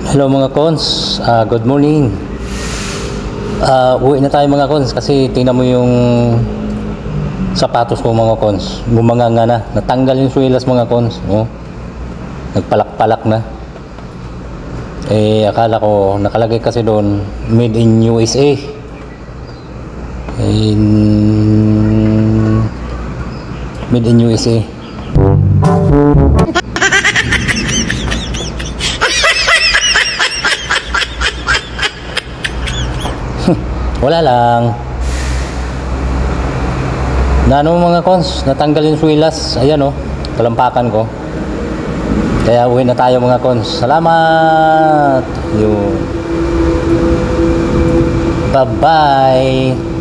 Hello mga cons, good morning. Uwi na tayo mga cons kasi tingnan mo yung sapatos ko mga cons. Gumanganga na, natanggal yung suelas mga cons. Oh. Nagpalak-palak na. Akala ko nakalagay kasi doon made in USA. Made in USA. Wala lang. Na ano mga cons, natanggal yung suelas. Ayan oh, talampakan ko. Kaya uwi na tayo mga cons. Salamat. Yun. Bye-bye.